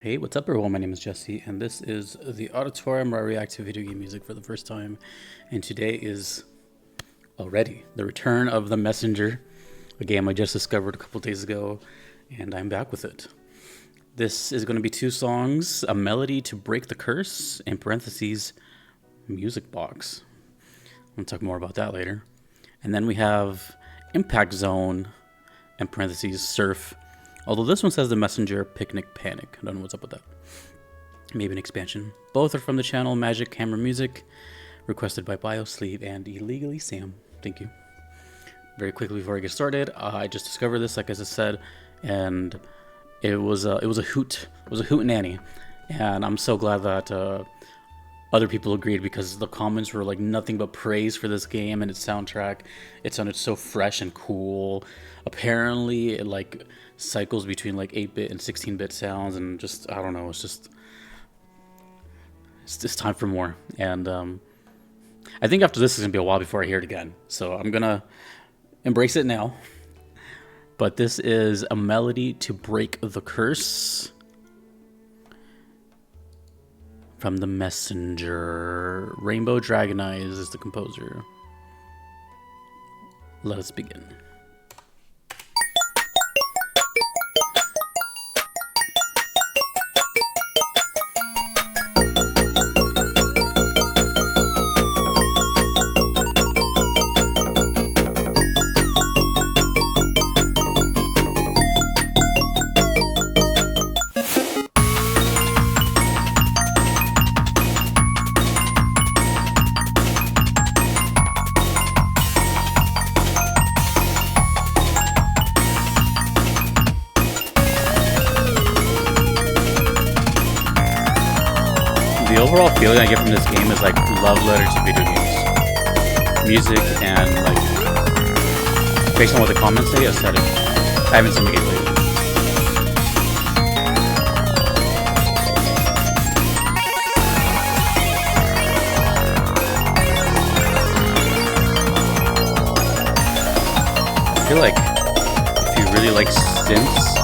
Hey, what's up everyone? My name is Jesse, and this is the auditorium where I react to video game music for the first time. And today is already the return of The Messenger, a game I just discovered a couple days ago, and I'm back with it. This is going to be two songs, A Melody to Break the Curse, in parentheses, Music Box. I'm going to talk more about that later. And then we have Impact Zone, in parentheses, Surf. Although this one says The Messenger, Picnic Panic. I don't know what's up with that. Maybe an expansion. Both are from the channel Magic Camera Music, requested by BioSleeve and Illegally Sam. Thank you. Very quickly before I get started, I just discovered this, like I just said, and it was a hoot. It was a hootenanny, and I'm so glad that other people agreed, because the comments were like nothing but praise for this game and its soundtrack. It sounded so fresh and cool. Apparently, it like cycles between like 8-bit and 16-bit sounds, and just, I don't know, it's just time for more. And I think after this is gonna be a while before I hear it again, so I'm gonna embrace it now. But this is A Melody to Break the Curse from The Messenger. Rainbowdragoneyes is the composer. Let us begin. The overall feeling I get from this game is like love letter to video games. Music and like, based on what the comments say, aesthetic. I haven't seen the gameplay. I feel like if you really like synths,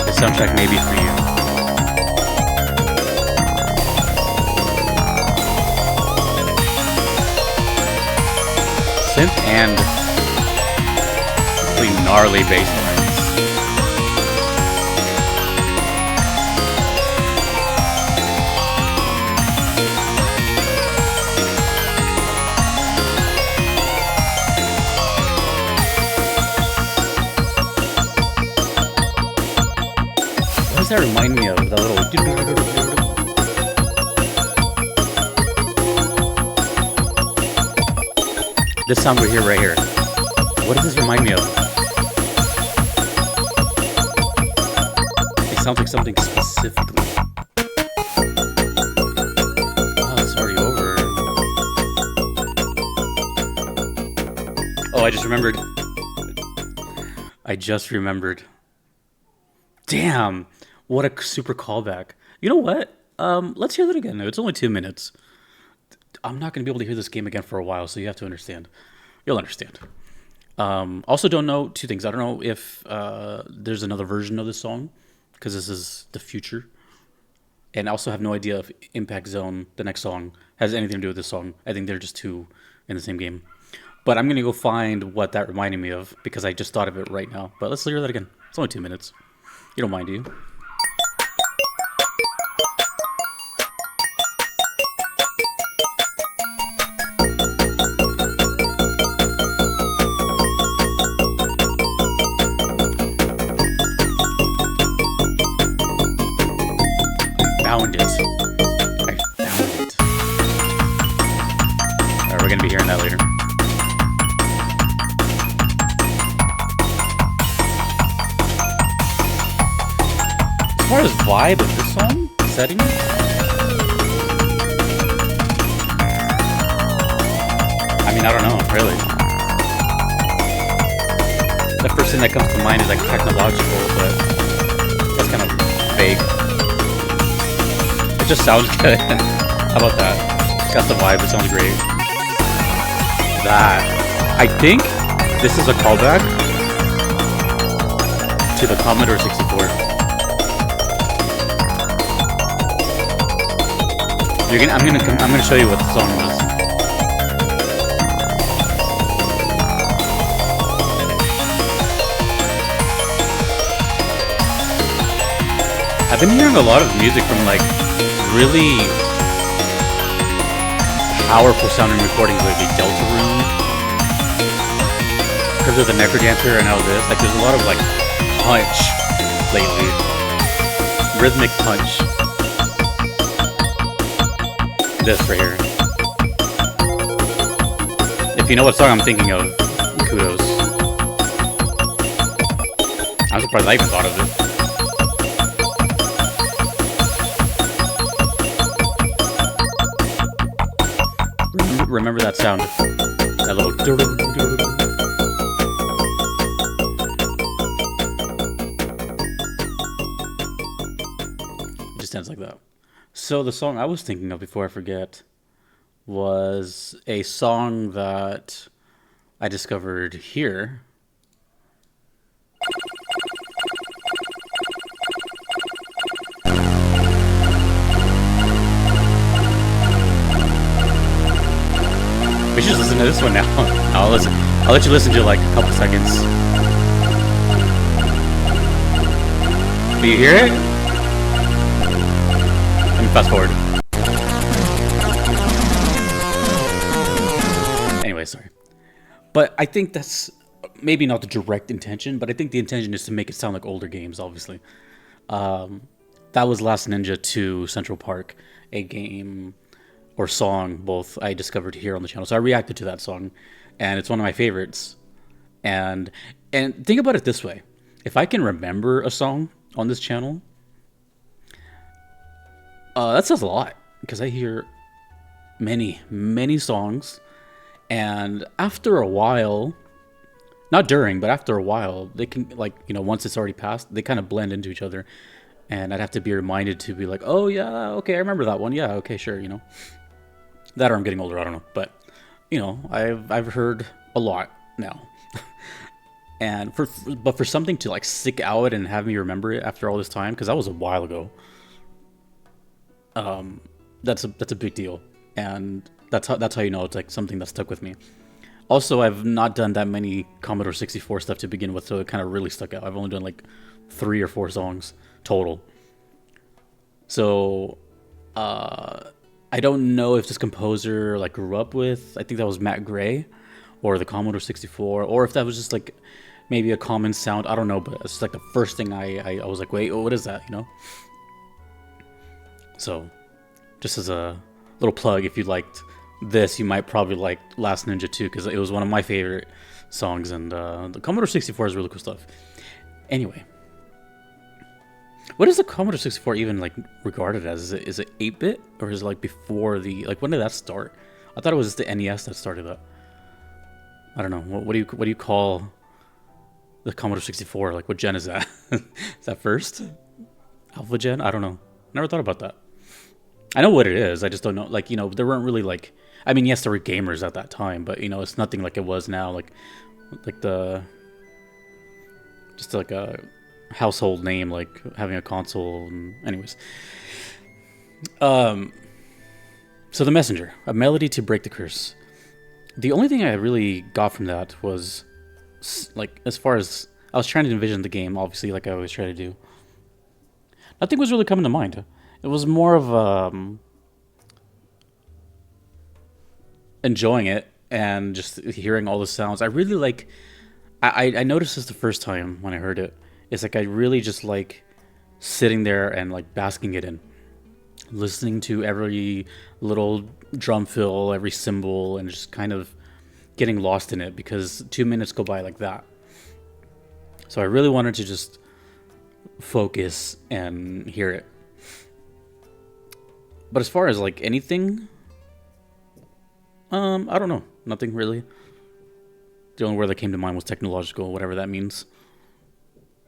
the soundtrack may be for you. Synth and really gnarly bass lines. What does that remind me of? That little... This sound we hear right here. What does this remind me of? It sounds like something specifically. Oh, it's already over. Oh, I just remembered. Damn! What a super callback. You know what? Let's hear that again. It's only 2 minutes. I'm not going to be able to hear this game again for a while, so you have to understand. You'll understand. Also, don't know two things. I don't know if there's another version of this song, because this is the future. And I also have no idea if Impact Zone, the next song, has anything to do with this song. I think they're just two in the same game. But I'm going to go find what that reminded me of, because I just thought of it right now. But let's hear that again. It's only 2 minutes. You don't mind, do you? Found it. I found it. Alright, we're gonna be hearing that later. As far as vibe of this song, setting, I mean, I don't know, really. The first thing that comes to mind is like technological, but that's kind of vague. It just sounds good. How about that? Got the vibe, it sounds great. That, I think this is a callback to the Commodore 64. I'm gonna show you what the song was. I've been hearing a lot of music from like really powerful sounding recordings lately. Delta Room, because of the Necrodancer and all this. Like there's a lot of like punch lately, rhythmic punch. This right here. If you know what song I'm thinking of, kudos. I'm surprised I even thought of it. Remember that sound? That little. It just sounds like that. So the song I was thinking of, before I forget, was a song that I discovered here. We should listen to this one now. I'll let you listen to like a couple seconds. Do you hear it? Let me fast forward. Anyway, sorry. But I think that's maybe not the direct intention, but I think the intention is to make it sound like older games, obviously. That was Last Ninja 2 Central Park, a game or song, both I discovered here on the channel. So I reacted to that song, and it's one of my favorites. And think about it this way. If I can remember a song on this channel, that says a lot, because I hear many songs, and after a while, not during, but after a while, they can, like, you know, once it's already passed, they kind of blend into each other, and I'd have to be reminded to be like, oh yeah, okay, I remember that one, yeah, okay, sure, you know. That or I'm getting older, I don't know, but, you know, I've heard a lot now. And for something to like stick out and have me remember it after all this time, because that was a while ago, that's a big deal, and that's how you know it's like something that stuck with me. Also, I've not done that many Commodore 64 stuff to begin with, so it kind of really stuck out. I've only done like 3 or 4 songs total. So I don't know if this composer like grew up with, I think that was Matt Gray, or the Commodore 64, or if that was just like maybe a common sound. I don't know, but it's like the first thing I was like, wait, what is that, you know? So just as a little plug, if you liked this, you might probably like Last Ninja 2, because it was one of my favorite songs, and the Commodore 64 is really cool stuff. Anyway, what is the Commodore 64 even like regarded as? Is it 8-bit, or is it like before the, like, when did that start? I thought it was the NES that started that. I don't know. What do you call the Commodore 64? Like, what gen is that? Is that first? Alpha gen? I don't know. Never thought about that. I know what it is. I just don't know. Like, you know, there weren't really like, I mean, yes, there were gamers at that time, but you know, it's nothing like it was now. Like just like a household name, like having a console. And anyways, so The Messenger, a melody to break the curse. The only thing I really got from that was, like, as far as I was trying to envision the game, obviously, like I always try to do, nothing was really coming to mind. It was more of enjoying it and just hearing all the sounds. I really like, I noticed this the first time when I heard it. It's like I really just like sitting there and like basking it in, listening to every little drum fill, every cymbal, and just kind of getting lost in it, because 2 minutes go by like that. So I really wanted to just focus and hear it. But as far as like anything, I don't know. Nothing really. The only word that came to mind was technological, whatever that means.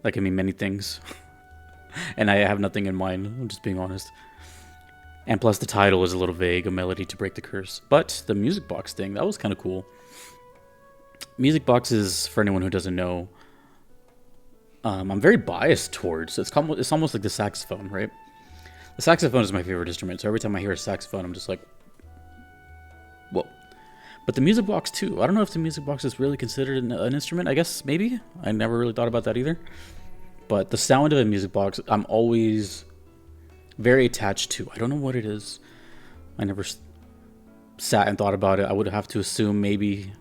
That can mean many things. And I have nothing in mind, I'm just being honest. And plus the title is a little vague, a melody to break the curse. But the music box thing, that was kind of cool. Music boxes, for anyone who doesn't know, I'm very biased towards. It's almost like the saxophone, right? The saxophone is my favorite instrument, so every time I hear a saxophone, I'm just like, whoa. But the music box too. I don't know if the music box is really considered an instrument. I guess maybe. I never really thought about that either. But the sound of a music box, I'm always very attached to. I don't know what it is. I never sat and thought about it. I would have to assume maybe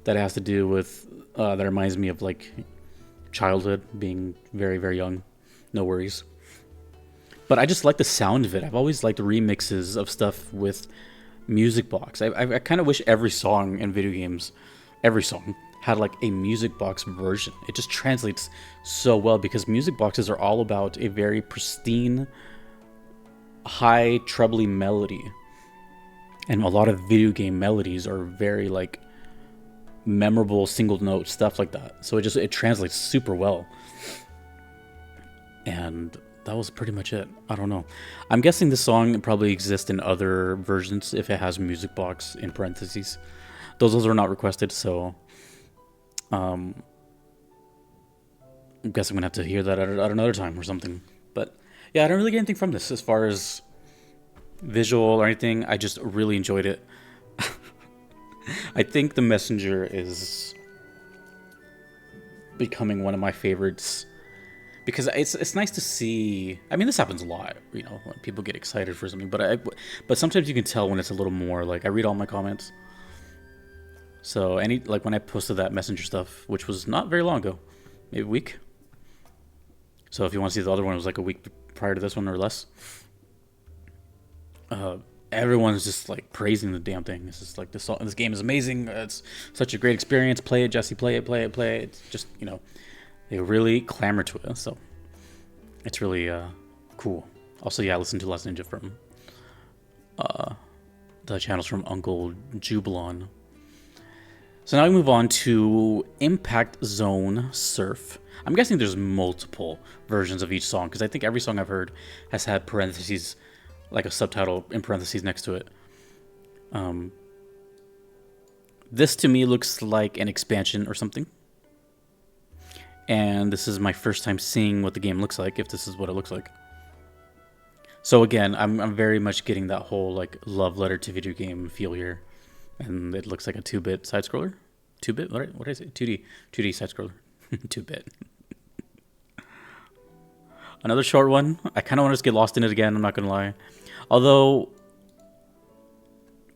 that it has to do with, that reminds me of like childhood, being very, very young. No worries. But I just like the sound of it. I've always liked remixes of stuff with music box. I kind of wish every song in video games, every song, had like a music box version. It just translates so well because music boxes are all about a very pristine, high trebly melody. And a lot of video game melodies are very like memorable single note stuff like that. So it translates super well. And that was pretty much it. I don't know. I'm guessing this song probably exists in other versions if it has music box in parentheses. Those are not requested, so I guess I'm gonna have to hear that at another time or something. But yeah, I don't really get anything from this as far as visual or anything. I just really enjoyed it. I think The Messenger is becoming one of my favorites because it's nice to see. I mean, this happens a lot, you know, when people get excited for something. But sometimes you can tell when it's a little more like I read all my comments. So like when I posted that Messenger stuff, which was not very long ago, maybe a week. So if you want to see the other one, it was like a week prior to this one or less. Everyone's just like praising the damn thing. This is like this game is amazing. It's such a great experience. Play it, Jesse. Play it. It's just, you know, they really clamor to it. So it's really cool. Also, yeah, I listened to Last Ninja from the channels from Uncle Jubilon. So now we move on to Impact Zone Surf. I'm guessing there's multiple versions of each song because I think every song I've heard has had parentheses, like a subtitle in parentheses next to it. This to me looks like an expansion or something. And this is my first time seeing what the game looks like, if this is what it looks like. So again, I'm very much getting that whole like love letter to video game feel here. And it looks like a 2-bit side scroller. 2-bit? What did I say? 2D side scroller. 2-bit. Another short one. I kind of want to just get lost in it again, I'm not going to lie. Although,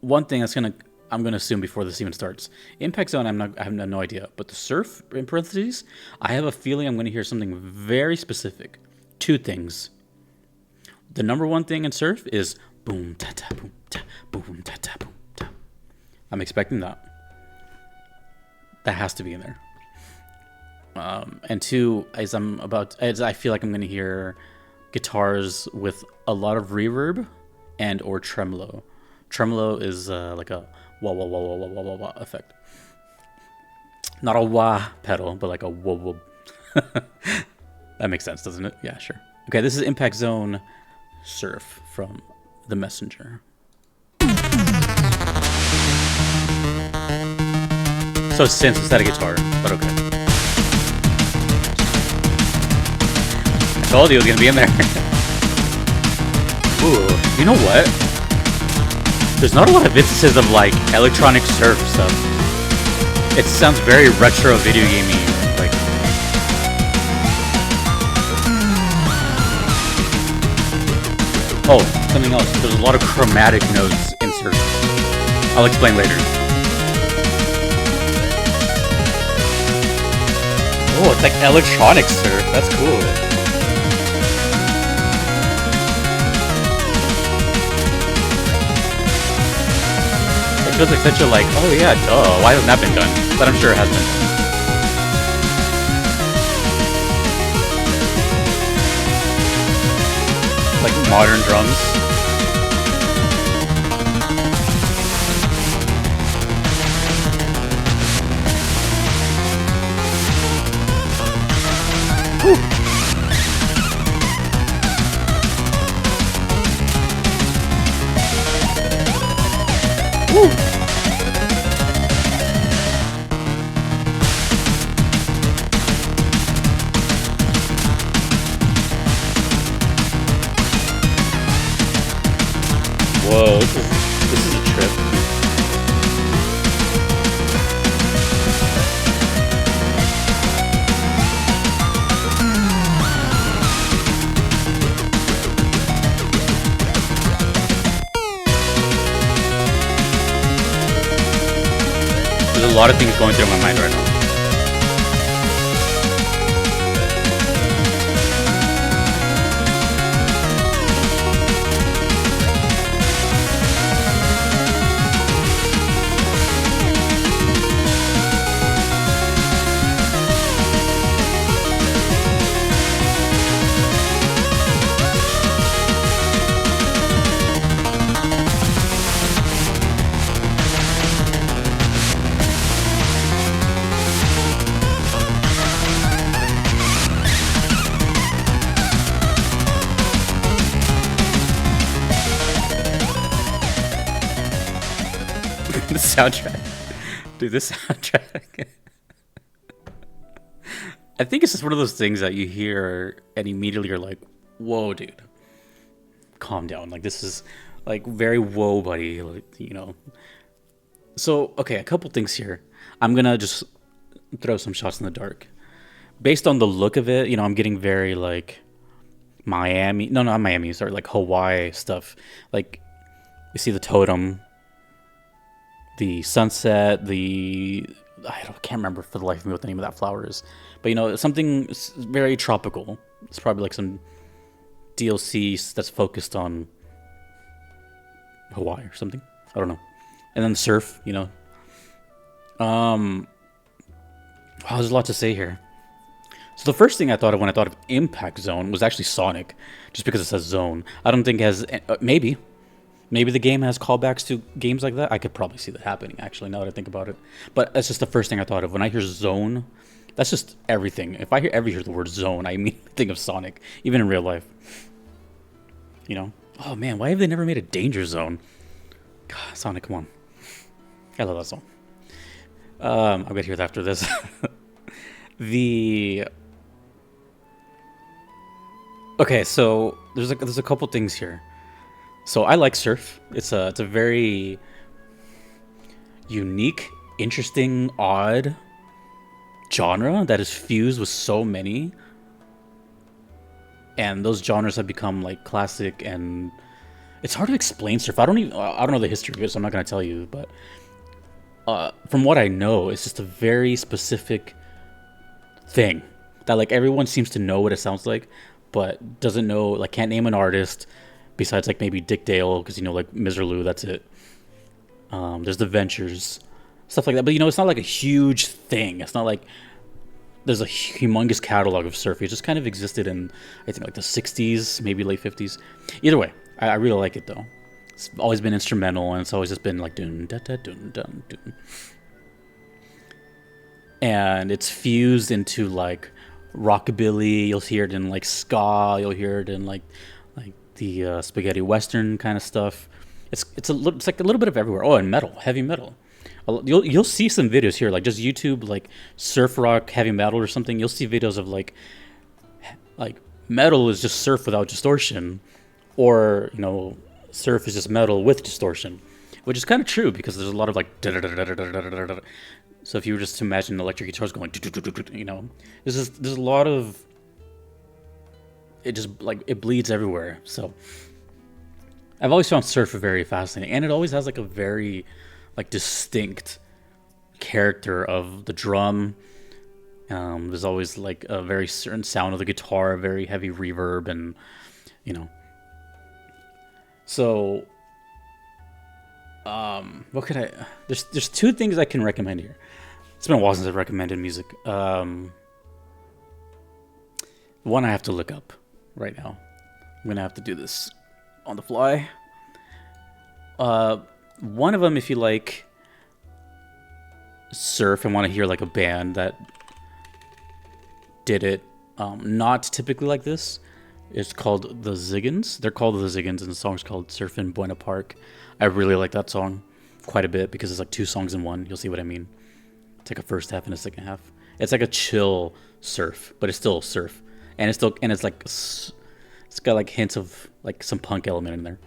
one thing I'm gonna assume before this even starts, Impact Zone, I have no idea. But the surf in parentheses, I have a feeling I'm gonna hear something very specific. 2 things. The number 1 thing in surf is boom ta ta boom ta boom ta ta boom ta. I'm expecting that. That has to be in there. And 2, as I feel like I'm gonna hear guitars with a lot of reverb and or tremolo. Tremolo is like a wah wah wah wah wah wah wah wah effect. Not a wah pedal, but like a wah wah. That makes sense, doesn't it? Yeah, sure. Okay, this is Impact Zone Surf from The Messenger. So synth instead of guitar, but okay. I told you it was gonna be in there. Ooh, you know what? There's not a lot of instances of like electronic surf stuff. It sounds very retro video gamey. Like, oh, something else. There's a lot of chromatic notes in surf. I'll explain later. Oh, it's like electronic surf. That's cool. It feels like such a like, oh yeah, duh, why hasn't that been done? But I'm sure it has been. Like modern drums. Woo. Woo. Whoa, this is a trip. There's a lot of things going through my mind right now. The soundtrack. Dude, this soundtrack. I think it's just one of those things that you hear and immediately you're like, whoa, dude. Calm down. Like, this is like very whoa, buddy. Like, you know. So, okay, a couple things here. I'm gonna just throw some shots in the dark. Based on the look of it, you know, I'm getting very like Miami. No, not Miami. Sorry, like Hawaii stuff. Like, you see the totem. The sunset, can't remember for the life of me what the name of that flower is. But, you know, something very tropical. It's probably like some DLC that's focused on Hawaii or something. I don't know. And then the surf, you know. Wow, there's a lot to say here. So the first thing I thought of when I thought of Impact Zone was actually Sonic. Just because it says zone. I don't think it has... Maybe the game has callbacks to games like that. I could probably see that happening, actually, now that I think about it. But that's just the first thing I thought of. When I hear zone, that's just everything. If I ever hear the word zone, I immediately think of Sonic, even in real life. You know? Oh, man, why have they never made a Danger Zone? God, Sonic, come on. I love that song. I'll get here after this. Okay, so there's a couple things here. So I like surf. It's a very unique, interesting, odd genre that is fused with so many. And those genres have become like classic, and it's hard to explain surf. I don't know the history of it, so I'm not going to tell you, but from what I know, it's just a very specific thing that like everyone seems to know what it sounds like, but doesn't know, like can't name an artist. Besides, like, maybe Dick Dale, because, you know, like, Miserlou, that's it. There's the Ventures, stuff like that. But, you know, it's not, like, a huge thing. It's not like there's a humongous catalog of surf. It just kind of existed in, I think, like, the 60s, maybe late 50s. Either way, I really like it, though. It's always been instrumental, and it's always just been, like, dun, dun, dun, dun, dun, dun. And it's fused into, like, rockabilly. You'll hear it in, like, ska. You'll hear it in, like the spaghetti western kind of stuff. It's like a little bit of everywhere. Oh, and metal, heavy metal. You'll see some videos here, like just YouTube, like surf rock, heavy metal or something. You'll see videos of like metal is just surf without distortion, or you know, surf is just metal with distortion, which is kind of true because there's a lot of like. So if you were just to imagine electric guitars going, you know, there's a lot of. It just like it bleeds everywhere. So I've always found surf very fascinating, and it always has like a very like distinct character of the drum. There's always like a very certain sound of the guitar, a very heavy reverb, and you know. So what could I? There's two things I can recommend here. It's been a while since I've recommended music. One I have to look up right now. I'm gonna have to do this on the fly. One of them, if you like surf and want to hear like a band that did it, not typically like this, it's called the Ziggins. They're called the Ziggins, and the song's called Surfin' Buena Park. I really like that song quite a bit because it's like two songs in one. You'll see what I mean. It's like a first half and a second half. It's like a chill surf, but it's still surf. And it's like it's got like hints of like some punk element in there.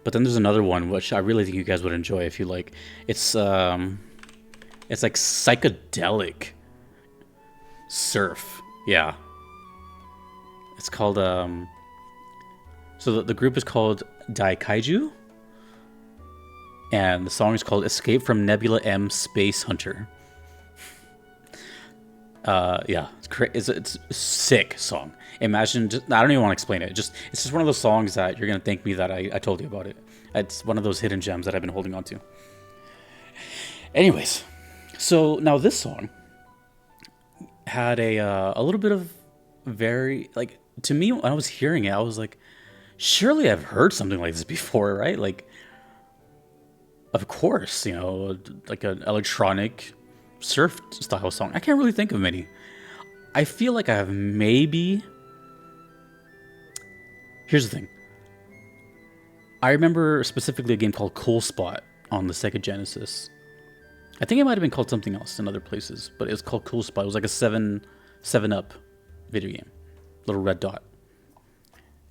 But then there's another one which I really think you guys would enjoy if you like. It's like psychedelic surf. Yeah. It's called so the group is called Daikaiju, and the song is called Escape from Nebula M Space Hunter. Yeah, it's a sick song. Imagine, I don't even want to explain it. It's just one of those songs that you're gonna thank me that I told you about it. It's one of those hidden gems that I've been holding on to. Anyways, so now this song had a little bit of very, like, to me when I was hearing it, I was like, surely I've heard something like this before, right? Like, of course, you know, like an electronic surf style song. I can't really think of many. I feel like I have maybe. Here's the thing. I remember specifically a game called Cool Spot on the Sega Genesis. I think it might have been called something else in other places, but it's called Cool Spot. It was like a 7-Up video game. Little red dot.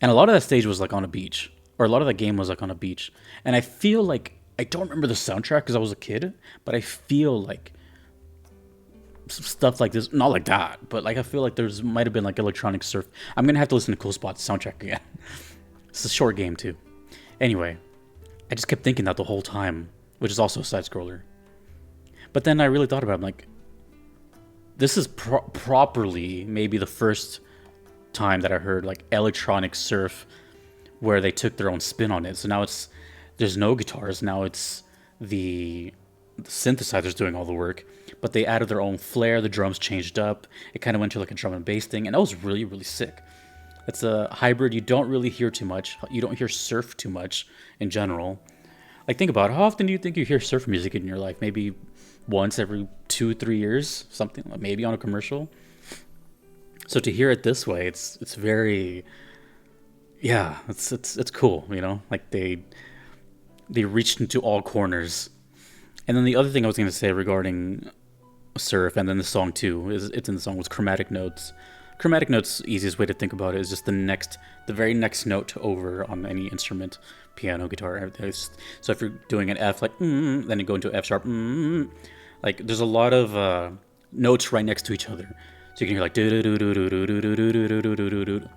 And a lot of that stage was like on a beach. Or a lot of that game was like on a beach. And I feel like, I don't remember the soundtrack because I was a kid, but I feel like stuff like this, not like that, but like I feel like there's might have been like electronic surf. I'm gonna have to listen to Cool Spot's soundtrack again. It's a short game too. Anyway, I just kept thinking that the whole time, which is also a side scroller. But then I really thought about it. I'm like, this is properly maybe the first time that I heard like electronic surf where they took their own spin on it. So now there's no guitars. Now it's the synthesizers doing all the work, but they added their own flair. The drums changed up. It kind of went to like a drum and bass thing, and that was really, really sick. It's a hybrid you don't really hear too much. You don't hear surf too much in general. Like, think about it. How often do you think you hear surf music in your life? Maybe once every 2-3 years, something, maybe on a commercial. So to hear it this way, it's very, yeah, it's cool, you know? Like they reached into all corners. And then the other thing I was going to say regarding surf, and then the song too, is it's in the song, was chromatic notes. Chromatic notes, easiest way to think about it is just the very next note over on any instrument, piano, guitar, everything. So if you're doing an F, like, then you go into F sharp, like there's a lot of notes right next to each other. So you can hear like do do do do do do do do do do do do do.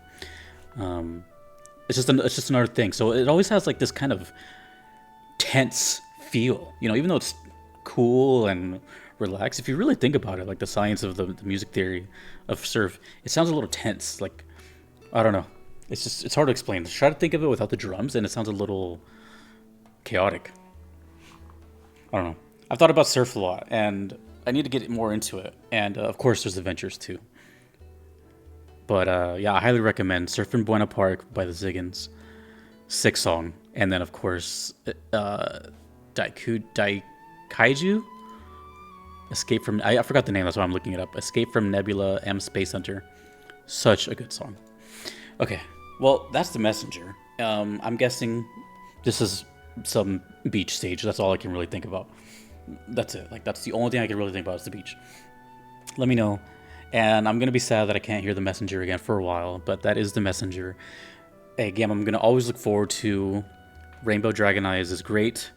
It's just another thing. So it always has like this kind of tense feel, you know, even though it's cool and relaxed. If you really think about it, like the science of the music theory of surf, it sounds a little tense. Like, I don't know. It's hard to explain. Try to think of it without the drums, and it sounds a little chaotic. I don't know. I've thought about surf a lot, and I need to get more into it. And of course, there's adventures too. But yeah, I highly recommend Surf in Buena Park by the Ziggins. Sick song. And then, of course, Daikaiju? Escape from... I forgot the name, that's why I'm looking it up. Escape from Nebula M Space Hunter. Such a good song. Okay, well, that's The Messenger. I'm guessing this is some beach stage. That's all I can really think about. That's it. Like, that's the only thing I can really think about is the beach. Let me know. And I'm going to be sad that I can't hear The Messenger again for a while, but that is The Messenger. Again, I'm going to always look forward to Rainbowdragoneyes is great.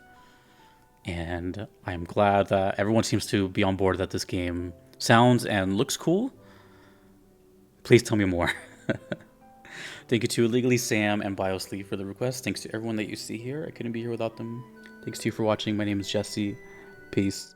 And I'm glad that everyone seems to be on board that this game sounds and looks cool. Please tell me more. Thank you to Legally Sam and BioSleep for the request. Thanks to everyone that you see here. I couldn't be here without them. Thanks to you for watching. My name is Jesse. Peace.